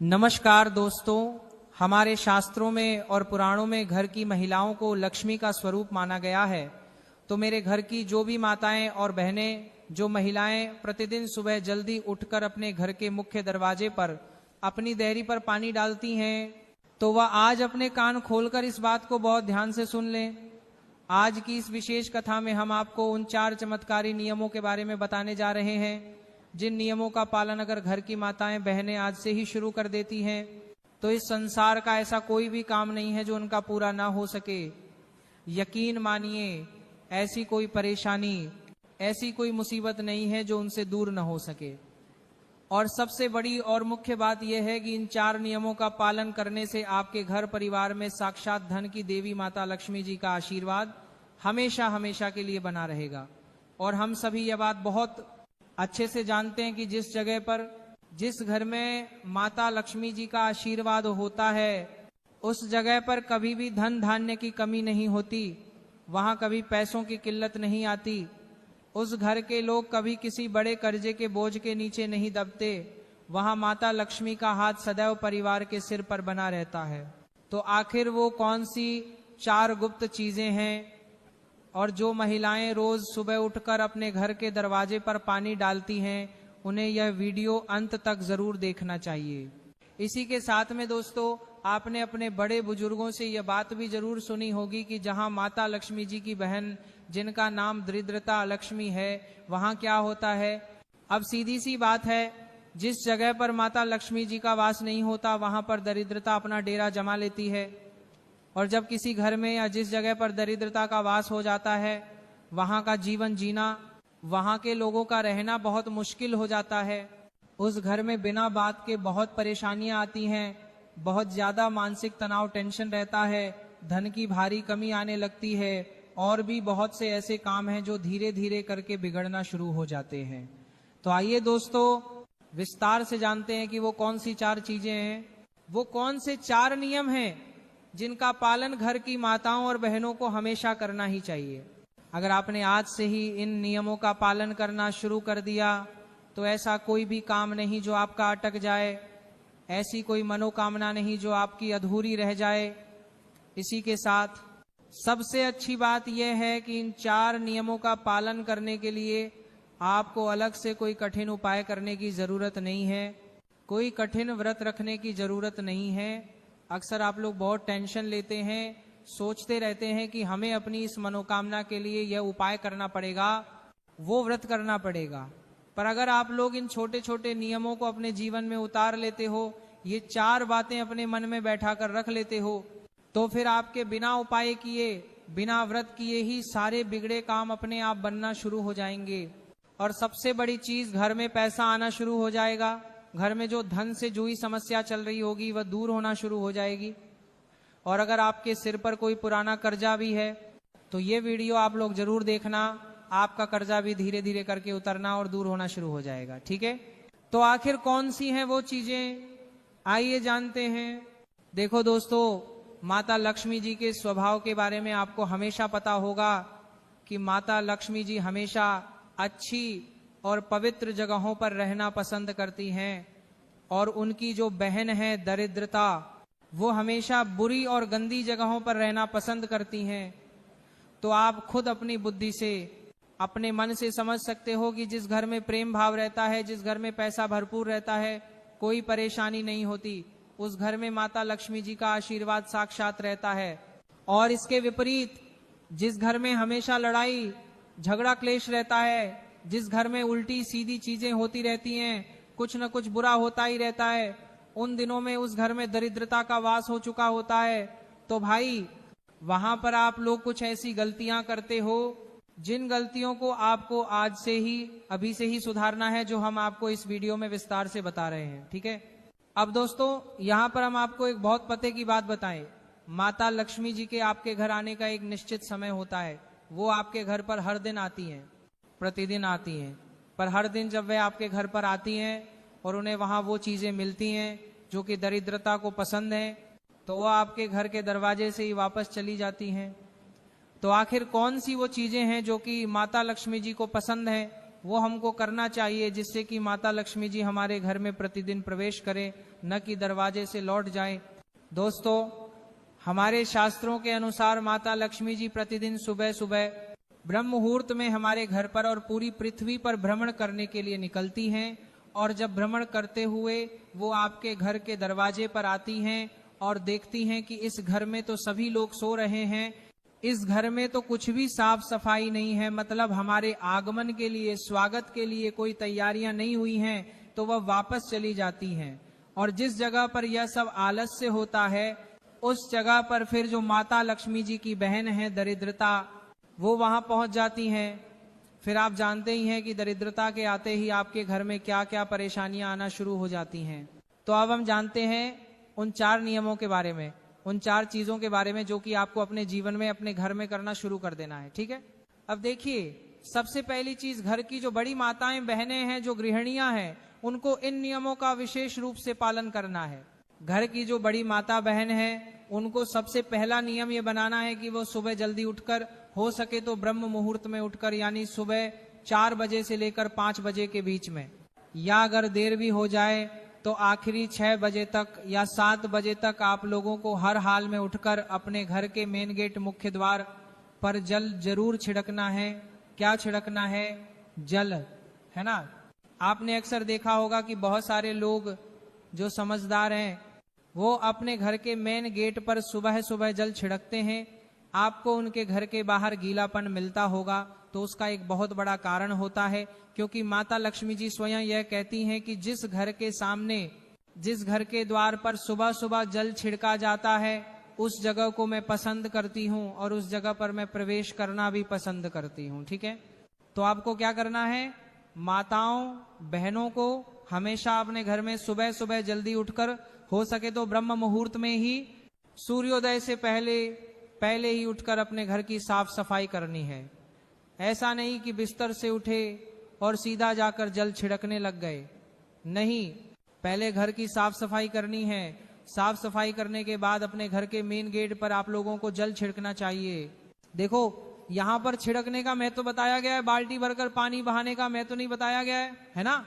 नमस्कार दोस्तों, हमारे शास्त्रों में और पुराणों में घर की महिलाओं को लक्ष्मी का स्वरूप माना गया है। तो मेरे घर की जो भी माताएं और बहनें, जो महिलाएं प्रतिदिन सुबह जल्दी उठकर अपने घर के मुख्य दरवाजे पर अपनी देहरी पर पानी डालती हैं, तो वह आज अपने कान खोलकर इस बात को बहुत ध्यान से सुन लें। आज की इस विशेष कथा में हम आपको उन 4 चमत्कारी नियमों के बारे में बताने जा रहे हैं, जिन नियमों का पालन अगर घर की माताएं बहनें आज से ही शुरू कर देती हैं तो इस संसार का ऐसा कोई भी काम नहीं है जो उनका पूरा ना हो सके। यकीन मानिए, ऐसी कोई परेशानी, ऐसी कोई मुसीबत नहीं है जो उनसे दूर न हो सके। और सबसे बड़ी और मुख्य बात यह है कि इन 4 नियमों का पालन करने से आपके घर परिवार में साक्षात धन की देवी माता लक्ष्मी जी का आशीर्वाद हमेशा हमेशा के लिए बना रहेगा। और हम सभी यह बात बहुत अच्छे से जानते हैं कि जिस जगह पर, जिस घर में माता लक्ष्मी जी का आशीर्वाद होता है, उस जगह पर कभी भी धन धान्य की कमी नहीं होती, वहां कभी पैसों की किल्लत नहीं आती, उस घर के लोग कभी किसी बड़े कर्जे के बोझ के नीचे नहीं दबते, वहां माता लक्ष्मी का हाथ सदैव परिवार के सिर पर बना रहता है। तो आखिर वो कौन सी 4 गुप्त चीजें हैं और जो महिलाएं रोज सुबह उठकर अपने घर के दरवाजे पर पानी डालती हैं, उन्हें यह वीडियो अंत तक जरूर देखना चाहिए। इसी के साथ में दोस्तों, आपने अपने बड़े बुजुर्गों से यह बात भी जरूर सुनी होगी कि जहां माता लक्ष्मी जी की बहन, जिनका नाम दरिद्रता लक्ष्मी है, वहां क्या होता है। अब सीधी सी बात है, जिस जगह पर माता लक्ष्मी जी का वास नहीं होता वहां पर दरिद्रता अपना डेरा जमा लेती है। और जब किसी घर में या जिस जगह पर दरिद्रता का वास हो जाता है, वहां का जीवन जीना, वहां के लोगों का रहना बहुत मुश्किल हो जाता है। उस घर में बिना बात के बहुत परेशानियां आती हैं, बहुत ज्यादा मानसिक तनाव, टेंशन रहता है, धन की भारी कमी आने लगती है, और भी बहुत से ऐसे काम हैं जो धीरे धीरे करके बिगड़ना शुरू हो जाते हैं। तो आइए दोस्तों, विस्तार से जानते हैं कि वो कौन सी 4 चीजें हैं, वो कौन से 4 नियम हैं जिनका पालन घर की माताओं और बहनों को हमेशा करना ही चाहिए। अगर आपने आज से ही इन नियमों का पालन करना शुरू कर दिया तो ऐसा कोई भी काम नहीं जो आपका अटक जाए, ऐसी कोई मनोकामना नहीं जो आपकी अधूरी रह जाए। इसी के साथ सबसे अच्छी बात यह है कि इन 4 नियमों का पालन करने के लिए आपको अलग से कोई कठिन उपाय करने की जरूरत नहीं है, कोई कठिन व्रत रखने की जरूरत नहीं है। अक्सर आप लोग बहुत टेंशन लेते हैं, सोचते रहते हैं कि हमें अपनी इस मनोकामना के लिए यह उपाय करना पड़ेगा, वो व्रत करना पड़ेगा। पर अगर आप लोग इन छोटे छोटे नियमों को अपने जीवन में उतार लेते हो, ये 4 बातें अपने मन में बैठा कर रख लेते हो, तो फिर आपके बिना उपाय किए, बिना व्रत किए ही सारे बिगड़े काम अपने आप बनना शुरू हो जाएंगे। और सबसे बड़ी चीज, घर में पैसा आना शुरू हो जाएगा, घर में जो धन से जुड़ी समस्या चल रही होगी वह दूर होना शुरू हो जाएगी। और अगर आपके सिर पर कोई पुराना कर्जा भी है तो ये वीडियो आप लोग जरूर देखना, आपका कर्जा भी धीरे धीरे करके उतरना और दूर होना शुरू हो जाएगा। ठीक है, तो आखिर कौन सी हैं वो चीजें, आइए जानते हैं। देखो दोस्तों, माता लक्ष्मी जी के स्वभाव के बारे में आपको हमेशा पता होगा कि माता लक्ष्मी जी हमेशा अच्छी और पवित्र जगहों पर रहना पसंद करती हैं, और उनकी जो बहन है दरिद्रता, वो हमेशा बुरी और गंदी जगहों पर रहना पसंद करती हैं। तो आप खुद अपनी बुद्धि से, अपने मन से समझ सकते हो कि जिस घर में प्रेम भाव रहता है, जिस घर में पैसा भरपूर रहता है, कोई परेशानी नहीं होती, उस घर में माता लक्ष्मी जी का आशीर्वाद साक्षात रहता है। और इसके विपरीत, जिस घर में हमेशा लड़ाई झगड़ा क्लेश रहता है, जिस घर में उल्टी सीधी चीजें होती रहती हैं, कुछ न कुछ बुरा होता ही रहता है, उन दिनों में उस घर में दरिद्रता का वास हो चुका होता है, तो भाई वहां पर आप लोग कुछ ऐसी गलतियां करते हो जिन गलतियों को आपको आज से ही, अभी से ही सुधारना है, जो हम आपको इस वीडियो में विस्तार से बता रहे हैं। ठीक है, अब दोस्तों यहां पर हम आपको एक बहुत पते की बात बताएं। माता लक्ष्मी जी के आपके घर आने का एक निश्चित समय होता है, वो आपके घर पर हर दिन आती हैं, प्रतिदिन आती हैं। पर हर दिन जब वे आपके घर पर आती हैं और उन्हें वहां वो चीजें मिलती हैं जो कि दरिद्रता को पसंद हैं, तो वो आपके घर के दरवाजे से ही वापस चली जाती हैं। तो आखिर कौन सी वो चीजें हैं जो कि माता लक्ष्मी जी को पसंद हैं, वो हमको करना चाहिए, जिससे कि माता लक्ष्मी जी हमारे घर में प्रतिदिन प्रवेश करें न कि दरवाजे से लौट जाए। दोस्तों, हमारे शास्त्रों के अनुसार माता लक्ष्मी जी प्रतिदिन सुबह सुबह ब्रह्म मुहूर्त में हमारे घर पर और पूरी पृथ्वी पर भ्रमण करने के लिए निकलती हैं, और जब भ्रमण करते हुए वो आपके घर के दरवाजे पर आती हैं और देखती हैं कि इस घर में तो सभी लोग सो रहे हैं, इस घर में तो कुछ भी साफ सफाई नहीं है, मतलब हमारे आगमन के लिए, स्वागत के लिए कोई तैयारियां नहीं हुई हैं, तो वह वापस चली जाती हैं। और जिस जगह पर यह सब आलस्य होता है, उस जगह पर फिर जो माता लक्ष्मी जी की बहन है दरिद्रता, वो वहां पहुंच जाती हैं। फिर आप जानते ही हैं कि दरिद्रता के आते ही आपके घर में क्या क्या परेशानियां आना शुरू हो जाती हैं। तो अब हम जानते हैं उन 4 नियमों के बारे में, उन 4 चीजों के बारे में जो कि आपको अपने जीवन में, अपने घर में करना शुरू कर देना है। ठीक है, अब देखिए, सबसे पहली चीज, घर की जो बड़ी माताएं बहनें हैं, जो गृहिणियां हैं, उनको इन नियमों का विशेष रूप से पालन करना है। घर की जो बड़ी माता बहन है, उनको सबसे पहला नियम ये बनाना है कि वो सुबह जल्दी उठकर, हो सके तो ब्रह्म मुहूर्त में उठकर, यानी सुबह 4 बजे से लेकर 5 बजे के बीच में, या अगर देर भी हो जाए तो आखिरी 6 बजे तक या 7 बजे तक आप लोगों को हर हाल में उठकर अपने घर के मेन गेट, मुख्य द्वार पर जल जरूर छिड़कना है। क्या छिड़कना है? जल, है ना। आपने अक्सर देखा होगा कि बहुत सारे लोग जो समझदार हैं, वो अपने घर के मेन गेट पर सुबह सुबह जल छिड़कते हैं। आपको उनके घर के बाहर गीलापन मिलता होगा, तो उसका एक बहुत बड़ा कारण होता है, क्योंकि माता लक्ष्मी जी स्वयं यह कहती हैं कि जिस घर के सामने, जिस घर के द्वार पर सुबह सुबह जल छिड़का जाता है, उस जगह को मैं पसंद करती हूँ और उस जगह पर मैं प्रवेश करना भी पसंद करती हूँ। ठीक है, तो आपको क्या करना है? माताओं बहनों को हमेशा अपने घर में सुबह सुबह जल्दी उठकर, हो सके तो ब्रह्म मुहूर्त में ही, सूर्योदय से पहले ही उठकर अपने घर की साफ सफाई करनी है। ऐसा नहीं कि बिस्तर से उठे और सीधा जाकर जल छिड़कने लग गए, नहीं, पहले घर की साफ सफाई करनी है। साफ सफाई करने के बाद अपने घर के मेन गेट पर आप लोगों को जल छिड़कना चाहिए। देखो, यहां पर छिड़कने का महत्व बताया गया है, बाल्टी भरकर पानी बहाने का महत्व नहीं बताया गया है ना।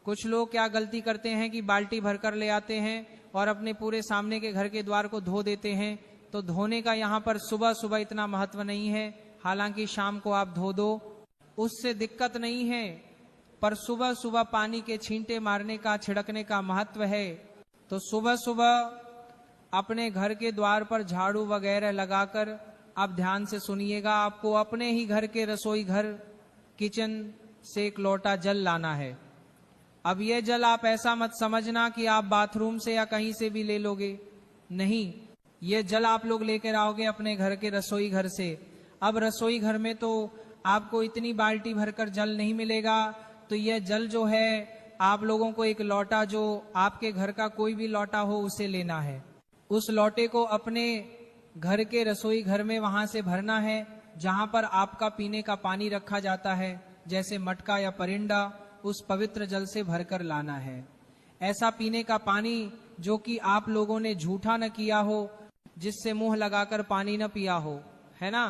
कुछ लोग क्या गलती करते हैं कि बाल्टी भरकर ले आते हैं और अपने पूरे सामने के घर के द्वार को धो देते हैं। तो धोने का यहाँ पर सुबह सुबह इतना महत्व नहीं है, हालांकि शाम को आप धो दो, उससे दिक्कत नहीं है, पर सुबह सुबह पानी के छींटे मारने का, छिड़कने का महत्व है। तो सुबह सुबह अपने घर के द्वार पर झाड़ू वगैरह लगाकर, आप ध्यान से सुनिएगा, आपको अपने ही घर के रसोई घर, किचन से एक लोटा जल लाना है। अब यह जल आप ऐसा मत समझना कि आप बाथरूम से या कहीं से भी ले लोगे, नहीं, ये जल आप लोग लेकर आओगे अपने घर के रसोई घर से। अब रसोई घर में तो आपको इतनी बाल्टी भरकर जल नहीं मिलेगा, तो यह जल जो है आप लोगों को एक लोटा, जो आपके घर का कोई भी लोटा हो, उसे लेना है। उस लोटे को अपने घर के रसोई घर में वहां से भरना है जहां पर आपका पीने का पानी रखा जाता है, जैसे मटका या परिंदा, उस पवित्र जल से भरकर लाना है। ऐसा पीने का पानी जो कि आप लोगों ने झूठा न किया हो, जिससे मुंह लगाकर पानी न पिया हो, है ना।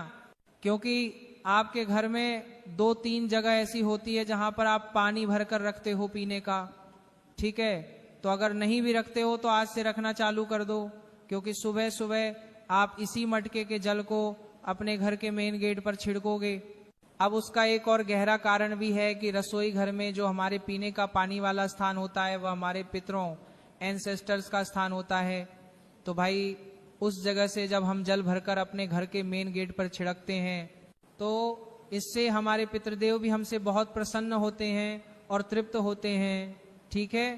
क्योंकि आपके घर में 2-3 जगह ऐसी होती है जहां पर आप पानी भरकर रखते हो पीने का, ठीक है। तो अगर नहीं भी रखते हो तो आज से रखना चालू कर दो, क्योंकि सुबह सुबह आप इसी मटके के जल को अपने घर के मेन गेट पर छिड़कोगे। अब उसका एक और गहरा कारण भी है कि रसोई घर में जो हमारे पीने का पानी वाला स्थान होता है, वह हमारे पितरों, एंसेस्टर्स का स्थान होता है। तो भाई, उस जगह से जब हम जल भरकर अपने घर के मेन गेट पर छिड़कते हैं, तो इससे हमारे पितृदेव भी हमसे बहुत प्रसन्न होते हैं और तृप्त होते हैं। ठीक है,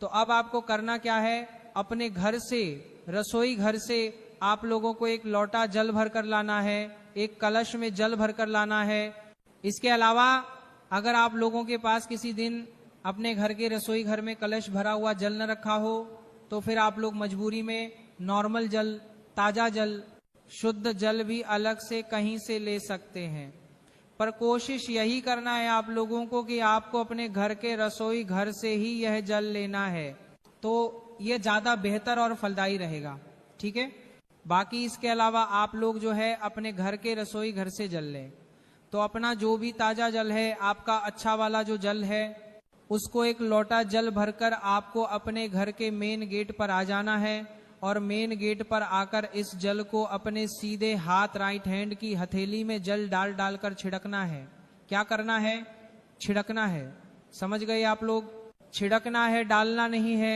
तो अब आपको करना क्या है? अपने घर से, रसोई घर से आप लोगों को एक लोटा जल भरकर लाना है, एक कलश में जल भरकर लाना है। इसके अलावा अगर आप लोगों के पास किसी दिन अपने घर के रसोई घर में कलश भरा हुआ जल न रखा हो, तो फिर आप लोग मजबूरी में नॉर्मल जल, ताजा जल, शुद्ध जल भी अलग से कहीं से ले सकते हैं। पर कोशिश यही करना है आप लोगों को कि आपको अपने घर के रसोई घर से ही यह जल लेना है, तो यह ज्यादा बेहतर और फलदायी रहेगा। ठीक है, बाकी इसके अलावा आप लोग जो है अपने घर के रसोई घर से जल लें। तो अपना जो भी ताजा जल है, आपका अच्छा वाला जो जल है, उसको एक लोटा जल भरकर आपको अपने घर के मेन गेट पर आ जाना है और मेन गेट पर आकर इस जल को अपने सीधे हाथ राइट हैंड की हथेली में जल डाल डालकर छिड़कना है। क्या करना है? छिड़कना है। समझ गए आप लोग? छिड़कना है, डालना नहीं है।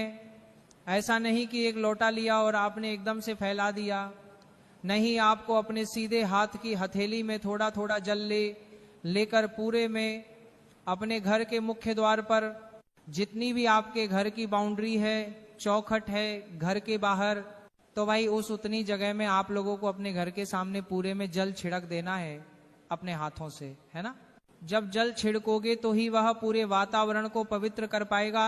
ऐसा नहीं कि एक लोटा लिया और आपने एकदम से फैला दिया। नहीं, आपको अपने सीधे हाथ की हथेली में थोड़ा थोड़ा जल लेकर पूरे में अपने घर के मुख्य द्वार पर जितनी भी आपके घर की बाउंड्री है, चौखट है घर के बाहर, तो भाई उस उतनी जगह में आप लोगों को अपने घर के सामने पूरे में जल छिड़क देना है अपने हाथों से, है ना। जब जल छिड़कोगे तो ही वह पूरे वातावरण को पवित्र कर पाएगा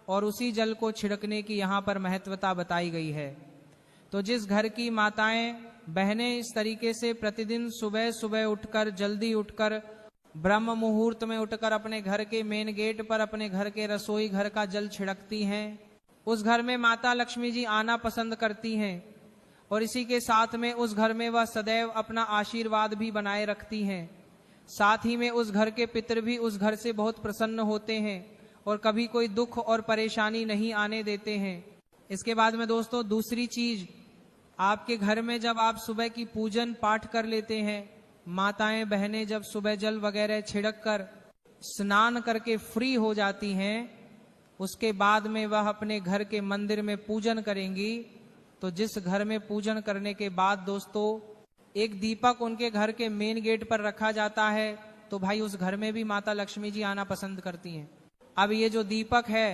और उसी जल को छिड़कने की यहाँ पर महत्वता बताई गई है। तो जिस घर की माताएं बहनें इस तरीके से प्रतिदिन सुबह सुबह उठकर, जल्दी उठकर, ब्रह्म मुहूर्त में उठकर अपने घर के मेन गेट पर अपने घर के रसोई घर का जल छिड़कती हैं, उस घर में माता लक्ष्मी जी आना पसंद करती हैं और इसी के साथ में उस घर में वह सदैव अपना आशीर्वाद भी बनाए रखती हैं। साथ ही में उस घर के पितर भी उस घर से बहुत प्रसन्न होते हैं और कभी कोई दुख और परेशानी नहीं आने देते हैं। इसके बाद में दोस्तों दूसरी चीज, आपके घर में जब आप सुबह की पूजन पाठ कर लेते हैं, माताएं बहनें जब सुबह जल वगैरह छिड़क कर स्नान करके फ्री हो जाती हैं, उसके बाद में वह अपने घर के मंदिर में पूजन करेंगी। तो जिस घर में पूजन करने के बाद दोस्तों एक दीपक उनके घर के मेन गेट पर रखा जाता है, तो भाई उस घर में भी माता लक्ष्मी जी आना पसंद करती हैं। अब ये जो दीपक है,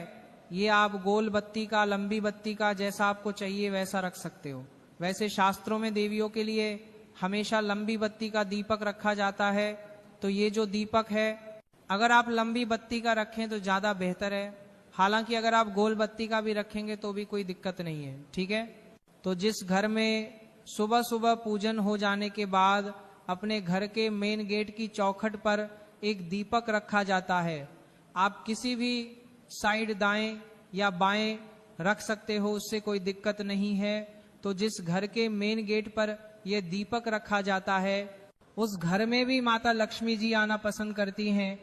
ये आप गोल बत्ती का, लंबी बत्ती का, जैसा आपको चाहिए वैसा रख सकते हो। वैसे शास्त्रों में देवियों के लिए हमेशा लंबी बत्ती का दीपक रखा जाता है। तो ये जो दीपक है, अगर आप लंबी बत्ती का रखें तो ज्यादा बेहतर है। हालांकि अगर आप गोल बत्ती का भी रखेंगे तो भी कोई दिक्कत नहीं है, ठीक है। तो जिस घर में सुबह सुबह पूजन हो जाने के बाद अपने घर के मेन गेट की चौखट पर एक दीपक रखा जाता है, आप किसी भी साइड दाएं या बाएं रख सकते हो, उससे कोई दिक्कत नहीं है। तो जिस घर के मेन गेट पर यह दीपक रखा जाता है, उस घर में भी माता लक्ष्मी जी आना पसंद करती हैं।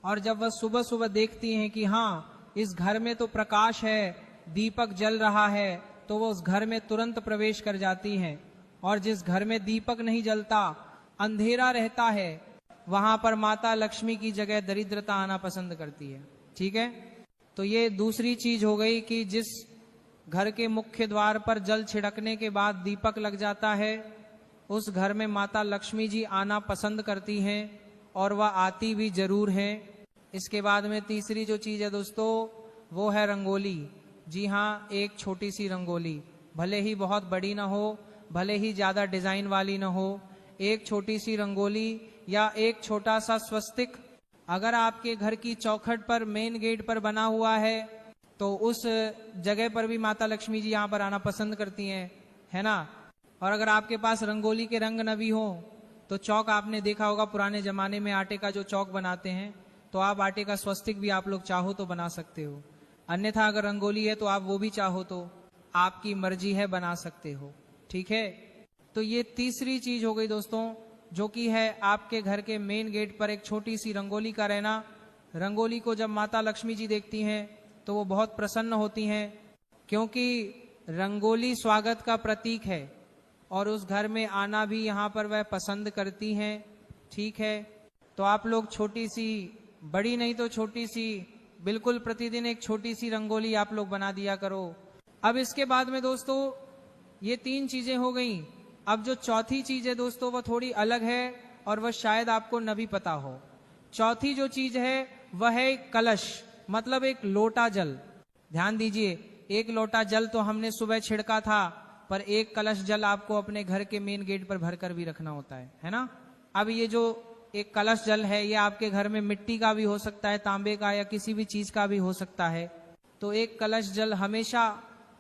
और जब वह सुबह सुबह देखती हैं कि हाँ इस घर में तो प्रकाश है, दीपक जल रहा है, तो वो उस घर में तुरंत प्रवेश कर जाती हैं। और जिस घर में दीपक नहीं जलता, अंधेरा रहता है, वहां पर माता लक्ष्मी की जगह दरिद्रता आना पसंद करती है, ठीक है। तो ये दूसरी चीज हो गई कि जिस घर के मुख्य द्वार पर जल छिड़कने के बाद दीपक लग जाता है, उस घर में माता लक्ष्मी जी आना पसंद करती हैं और वह आती भी जरूर हैं। इसके बाद में तीसरी जो चीज है दोस्तों, वो है रंगोली। जी हाँ, एक छोटी सी रंगोली, भले ही बहुत बड़ी ना हो, भले ही ज्यादा डिजाइन वाली ना हो, एक छोटी सी रंगोली या एक छोटा सा स्वस्तिक अगर आपके घर की चौखट पर मेन गेट पर बना हुआ है, तो उस जगह पर भी माता लक्ष्मी जी यहाँ पर आना पसंद करती हैं, है ना। और अगर आपके पास रंगोली के रंग न भी हो, तो चौक आपने देखा होगा पुराने जमाने में आटे का जो चौक बनाते हैं, तो आप आटे का स्वस्तिक भी आप लोग चाहो तो बना सकते हो। अन्यथा अगर रंगोली है तो आप वो भी चाहो तो आपकी मर्जी है, बना सकते हो, ठीक है। तो ये तीसरी चीज हो गई दोस्तों, जो कि है आपके घर के मेन गेट पर एक छोटी सी रंगोली का रहना। रंगोली को जब माता लक्ष्मी जी देखती हैं तो वो बहुत प्रसन्न होती हैं, क्योंकि रंगोली स्वागत का प्रतीक है और उस घर में आना भी यहाँ पर वह पसंद करती हैं, ठीक है। तो आप लोग छोटी सी, बड़ी नहीं तो छोटी सी, बिल्कुल प्रतिदिन एक छोटी सी रंगोली आप लोग बना दिया करो। अब इसके बाद में दोस्तों ये तीन चीजें हो गई। अब जो चौथी चीज है दोस्तों वो थोड़ी अलग है और वह शायद आपको न भी पता हो। चौथी जो चीज है वह है एक कलश, मतलब एक लोटा जल। ध्यान दीजिए, एक लोटा जल तो हमने सुबह छिड़का था, पर एक कलश जल आपको अपने घर के मेन गेट पर भरकर भी रखना होता है ना। अब ये जो एक कलश जल है, ये आपके घर में मिट्टी का भी हो सकता है, तांबे का या किसी भी चीज का भी हो सकता है। तो एक कलश जल हमेशा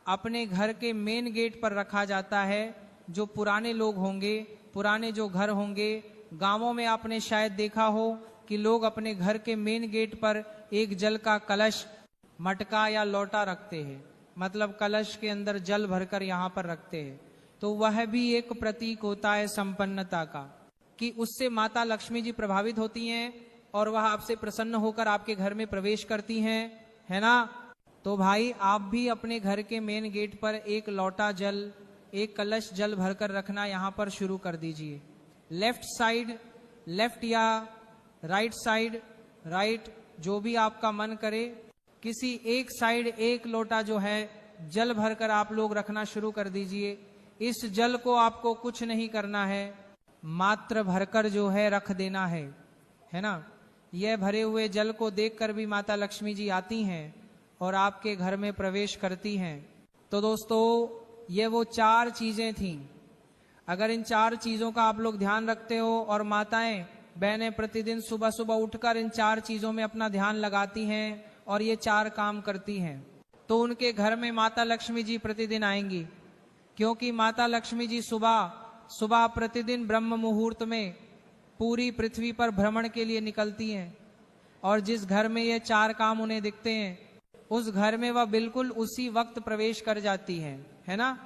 अपने घर के मेन गेट पर रखा जाता है। जो पुराने लोग होंगे, पुराने जो घर होंगे, गांवों में आपने शायद देखा हो कि लोग अपने घर के मेन गेट पर एक जल का कलश, मटका या लोटा रखते हैं, मतलब कलश के अंदर जल भरकर यहाँ पर रखते हैं। तो वह भी एक प्रतीक होता है संपन्नता का, कि उससे माता लक्ष्मी जी प्रभावित होती हैं और वह आपसे प्रसन्न होकर आपके घर में प्रवेश करती हैं, है ना। तो भाई आप भी अपने घर के मेन गेट पर एक लोटा जल, एक कलश जल भरकर रखना यहाँ पर शुरू कर दीजिए। लेफ्ट साइड लेफ्ट या राइट साइड राइट, जो भी आपका मन करे, किसी एक साइड एक लोटा जो है जल भरकर आप लोग रखना शुरू कर दीजिए। इस जल को आपको कुछ नहीं करना है, मात्र भरकर जो है रख देना है ना। यह भरे हुए जल को देखकर भी माता लक्ष्मी जी आती हैं और आपके घर में प्रवेश करती हैं। तो दोस्तों ये वो 4 चीजें थीं। अगर इन 4 चीजों का आप लोग ध्यान रखते हो और माताएं बहनें प्रतिदिन सुबह सुबह उठकर इन 4 चीजों में अपना ध्यान लगाती हैं और ये 4 काम करती हैं, तो उनके घर में माता लक्ष्मी जी प्रतिदिन आएंगी। क्योंकि माता लक्ष्मी जी सुबह सुबह प्रतिदिन ब्रह्म मुहूर्त में पूरी पृथ्वी पर भ्रमण के लिए निकलती हैं, और जिस घर में ये 4 काम उन्हें दिखते हैं उस घर में वह बिल्कुल उसी वक्त प्रवेश कर जाती हैं, है ना।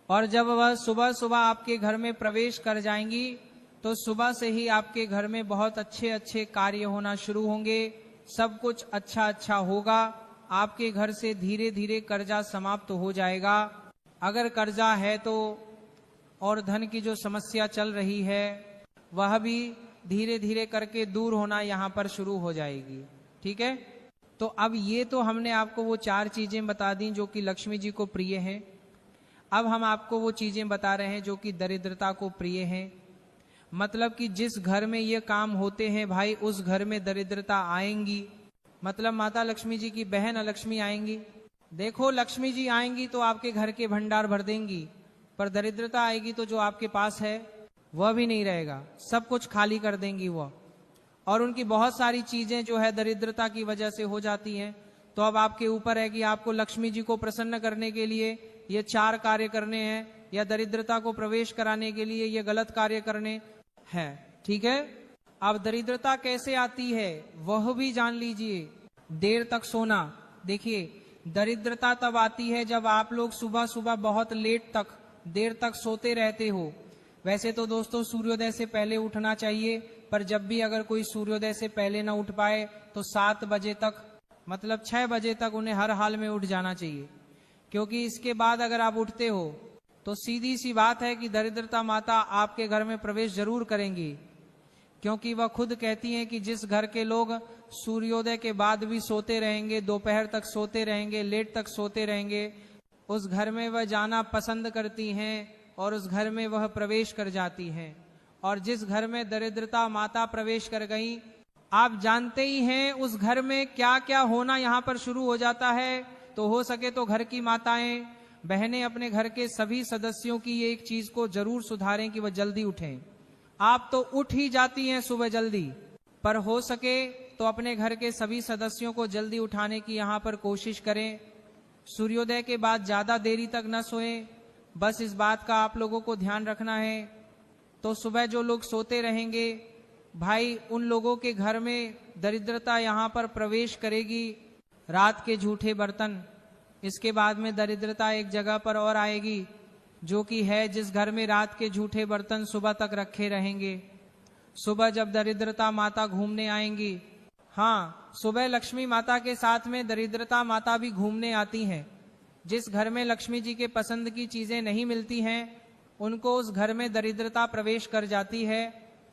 और जब वह सुबह सुबह आपके घर में प्रवेश कर जाएंगी तो सुबह से ही आपके घर में बहुत अच्छे अच्छे कार्य होना शुरू होंगे, सब कुछ अच्छा अच्छा होगा। आपके घर से धीरे धीरे कर्जा समाप्त हो जाएगा। अगर कर्जा है तो, और धन की जो समस्या चल रही है वह भी धीरे धीरे करके दूर होना यहाँ पर शुरू हो जाएगी। ठीक है, तो अब ये तो हमने आपको वो 4 चीजें बता दी जो कि लक्ष्मी जी को प्रिय हैं। अब हम आपको वो चीजें बता रहे हैं जो कि दरिद्रता को प्रिय हैं। मतलब कि जिस घर में ये काम होते हैं भाई उस घर में दरिद्रता आएंगी। मतलब माता लक्ष्मी जी की बहन लक्ष्मी आएंगी। देखो लक्ष्मी जी आएंगी तो आपके घर के भंडार भर देंगी, पर दरिद्रता आएगी तो जो आपके पास है वह भी नहीं रहेगा, सब कुछ खाली कर देंगी वह। और उनकी बहुत सारी चीजें जो है दरिद्रता की वजह से हो जाती हैं। तो अब आपके ऊपर है कि आपको लक्ष्मी जी को प्रसन्न करने के लिए ये 4 कार्य करने हैं या दरिद्रता को प्रवेश कराने के लिए ये गलत कार्य करने हैं। ठीक है, अब दरिद्रता कैसे आती है वह भी जान लीजिए। देर तक सोना, देखिए दरिद्रता तब आती है जब आप लोग सुबह सुबह बहुत लेट तक देर तक सोते रहते हो। वैसे तो दोस्तों सूर्योदय से पहले उठना चाहिए, पर जब भी अगर कोई सूर्योदय से पहले ना उठ पाए तो 7 बजे तक, मतलब 6 बजे तक उन्हें हर हाल में उठ जाना चाहिए। क्योंकि इसके बाद अगर आप उठते हो तो सीधी सी बात है कि दरिद्रता माता आपके घर में प्रवेश जरूर करेंगी। क्योंकि वह खुद कहती हैं कि जिस घर के लोग सूर्योदय के बाद भी सोते रहेंगे, दोपहर तक सोते रहेंगे, लेट तक सोते रहेंगे, उस घर में वह जाना पसंद करती हैं और उस घर में वह प्रवेश कर जाती हैं। और जिस घर में दरिद्रता माता प्रवेश कर गई, आप जानते ही हैं उस घर में क्या क्या होना यहाँ पर शुरू हो जाता है। तो हो सके तो घर की माताएं बहनें अपने घर के सभी सदस्यों की ये एक चीज को जरूर सुधारें कि वह जल्दी उठें। आप तो उठ ही जाती हैं सुबह जल्दी, पर हो सके तो अपने घर के सभी सदस्यों को जल्दी उठाने की यहाँ पर कोशिश करें। सूर्योदय के बाद ज्यादा देरी तक न सोएं, बस इस बात का आप लोगों को ध्यान रखना है। तो सुबह जो लोग सोते रहेंगे भाई उन लोगों के घर में दरिद्रता यहाँ पर प्रवेश करेगी। रात के झूठे बर्तन, इसके बाद में दरिद्रता एक जगह पर और आएगी जो कि है जिस घर में रात के झूठे बर्तन सुबह तक रखे रहेंगे। सुबह जब दरिद्रता माता घूमने आएंगी, हाँ सुबह लक्ष्मी माता के साथ में दरिद्रता माता भी घूमने आती हैं। जिस घर में लक्ष्मी जी के पसंद की चीजें नहीं मिलती हैं उनको उस घर में दरिद्रता प्रवेश कर जाती है।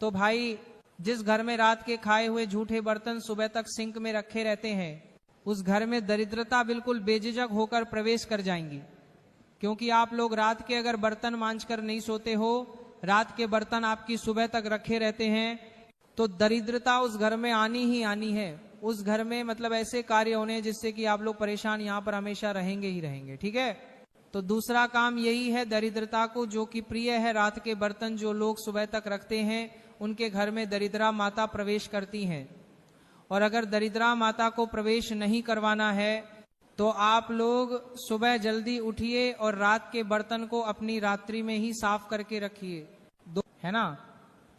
तो भाई जिस घर में रात के खाए हुए झूठे बर्तन सुबह तक सिंक में रखे रहते हैं उस घर में दरिद्रता बिल्कुल बेझिझक होकर प्रवेश कर जाएंगी। क्योंकि आप लोग रात के अगर बर्तन मांझकर नहीं सोते हो, रात के बर्तन आपकी सुबह तक रखे रहते हैं, तो दरिद्रता उस घर में आनी ही आनी है। उस घर में मतलब ऐसे कार्य होने जिससे कि आप लोग परेशान यहाँ पर हमेशा रहेंगे ही रहेंगे। ठीक है, तो दूसरा काम यही है दरिद्रता को जो कि प्रिय है, रात के बर्तन जो लोग सुबह तक रखते हैं उनके घर में दरिद्रा माता प्रवेश करती हैं। और अगर दरिद्रा माता को प्रवेश नहीं करवाना है तो आप लोग सुबह जल्दी उठिए और रात के बर्तन को अपनी रात्रि में ही साफ करके रखिए, है ना।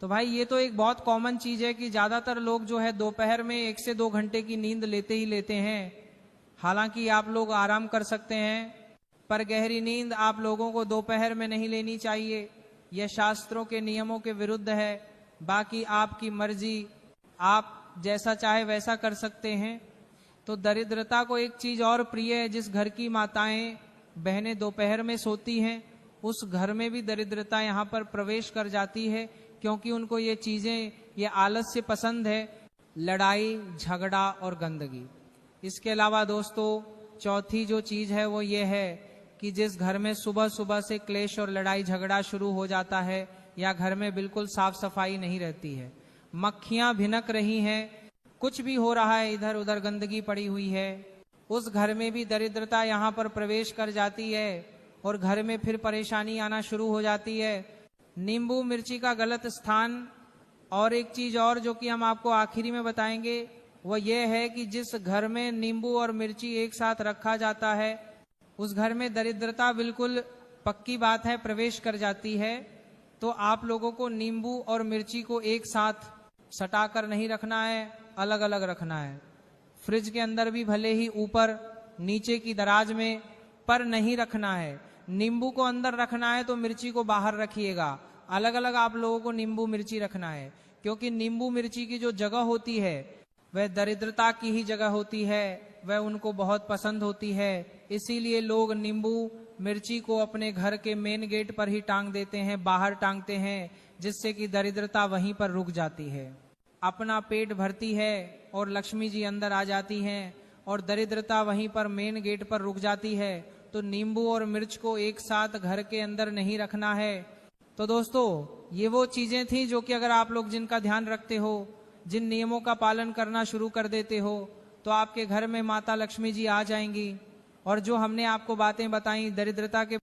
तो भाई ये तो एक बहुत कॉमन चीज है कि ज्यादातर लोग जो है दोपहर में 1 से 2 घंटे की नींद लेते ही लेते हैं। हालांकि आप लोग आराम कर सकते हैं, पर गहरी नींद आप लोगों को दोपहर में नहीं लेनी चाहिए। यह शास्त्रों के नियमों के विरुद्ध है। बाकी आपकी मर्जी, आप जैसा चाहे वैसा कर सकते हैं। तो दरिद्रता को एक चीज और प्रिय है, जिस घर की माताएं बहनें दोपहर में सोती हैं उस घर में भी दरिद्रता यहाँ पर प्रवेश कर जाती है, क्योंकि उनको ये चीजें, ये आलस्य पसंद है, लड़ाई झगड़ा और गंदगी। इसके अलावा दोस्तों चौथी जो चीज है वो ये है कि जिस घर में सुबह सुबह से क्लेश और लड़ाई झगड़ा शुरू हो जाता है या घर में बिल्कुल साफ सफाई नहीं रहती है, मक्खियां भिनक रही हैं, कुछ भी हो रहा है, इधर उधर गंदगी पड़ी हुई है, उस घर में भी दरिद्रता यहाँ पर प्रवेश कर जाती है और घर में फिर परेशानी आना शुरू हो जाती है। नींबू मिर्ची का गलत स्थान, और एक चीज और जो कि हम आपको आखिरी में बताएंगे वो ये है कि जिस घर में नींबू और मिर्ची एक साथ रखा जाता है उस घर में दरिद्रता बिल्कुल पक्की बात है प्रवेश कर जाती है। तो आप लोगों को नींबू और मिर्ची को एक साथ सटाकर नहीं रखना है, अलग अलग रखना है। फ्रिज के अंदर भी भले ही ऊपर नीचे की दराज में, पर नहीं रखना है। नींबू को अंदर रखना है तो मिर्ची को बाहर रखिएगा। अलग अलग आप लोगों को नींबू मिर्ची रखना है, क्योंकि नींबू मिर्ची की जो जगह होती है वह दरिद्रता की ही जगह होती है, वह उनको बहुत पसंद होती है। इसीलिए लोग नींबू मिर्ची को अपने घर के मेन गेट पर ही टांग देते हैं, बाहर टांगते हैं, जिससे कि दरिद्रता वहीं पर रुक जाती है। अपना पेट भरती है और लक्ष्मी जी अंदर आ जाती हैं और दरिद्रता वहीं पर मेन गेट पर रुक जाती है। तो नींबू और मिर्च को एक साथ घर के अंदर नहीं रखना है। तो दोस्तों ये वो चीजें थी जो कि अगर आप लोग जिनका ध्यान रखते हो, जिन नियमों का पालन करना शुरू कर देते हो, तो आपके घर में माता लक्ष्मी जी आ जाएंगी। और जो हमने आपको बातें बताई दरिद्रता के